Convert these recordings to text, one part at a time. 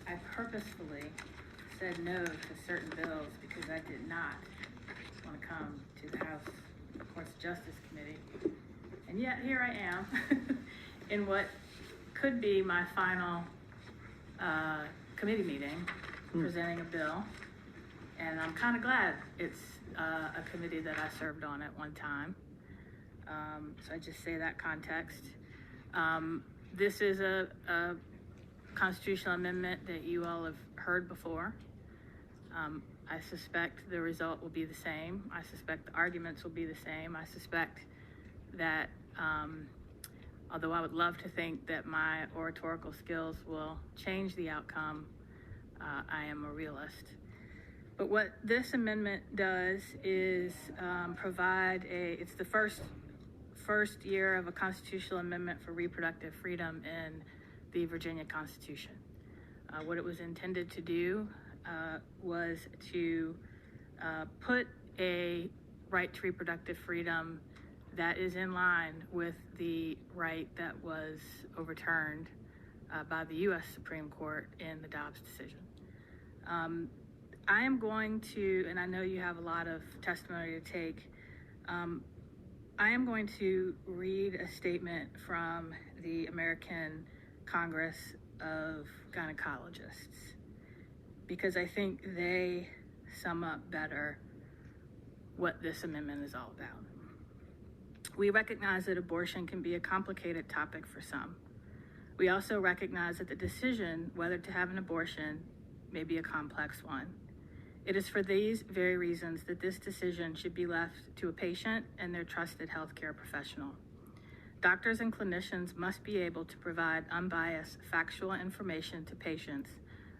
I purposefully said no to certain bills because I did not want to come to the House Courts of Justice Committee. And yet here I am in what could be my final committee meeting presenting a bill. And I'm kind of glad it's a committee that I served on at one time. So I just say that context. This is a constitutional amendment that you all have heard before. I suspect the result will be the same. I suspect the arguments will be the same. I suspect that, although I would love to think that my oratorical skills will change the outcome, I am a realist. But what this amendment does is provide it's the first year of a constitutional amendment for reproductive freedom in the Virginia Constitution. What it was intended to do was to put a right to reproductive freedom that is in line with the right that was overturned by the U.S. Supreme Court in the Dobbs decision. I am going to, and I know you have a lot of testimony to take, I am going to read a statement from the American Congress of Gynecologists, because I think they sum up better what this amendment is all about. We recognize that abortion can be a complicated topic for some. We also recognize that the decision whether to have an abortion may be a complex one. It is for these very reasons that this decision should be left to a patient and their trusted healthcare professional. Doctors and clinicians must be able to provide unbiased, factual information to patients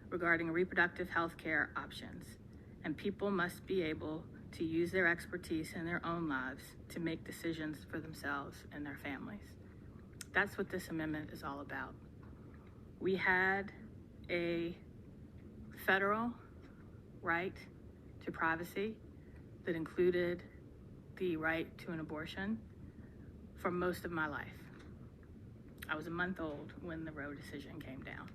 regarding reproductive health care options, and people must be able to use their expertise in their own lives to make decisions for themselves and their families. That's what this amendment is all about. We had a federal right to privacy that included the right to an abortion for most of my life. I was a month old when the Roe decision came down.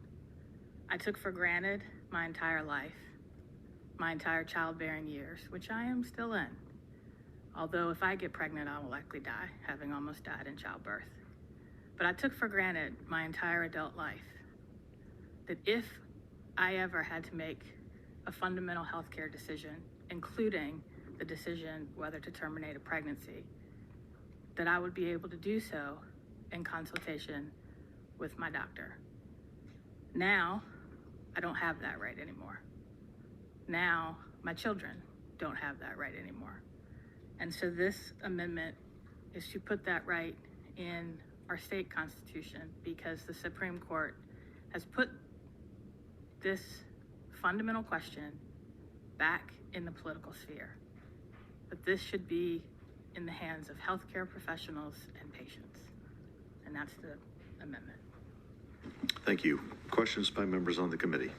I took for granted my entire life, my entire childbearing years, which I am still in. Although if I get pregnant, I will likely die, having almost died in childbirth. But I took for granted my entire adult life that if I ever had to make a fundamental healthcare decision, including the decision whether to terminate a pregnancy, that I would be able to do so in consultation with my doctor. Now, I don't have that right anymore. Now, my children don't have that right anymore. And so this amendment is to put that right in our state constitution, because the Supreme Court has put this fundamental question back in the political sphere. But this should be in the hands of healthcare professionals and patients. And that's the amendment. Thank you. Questions by members on the committee?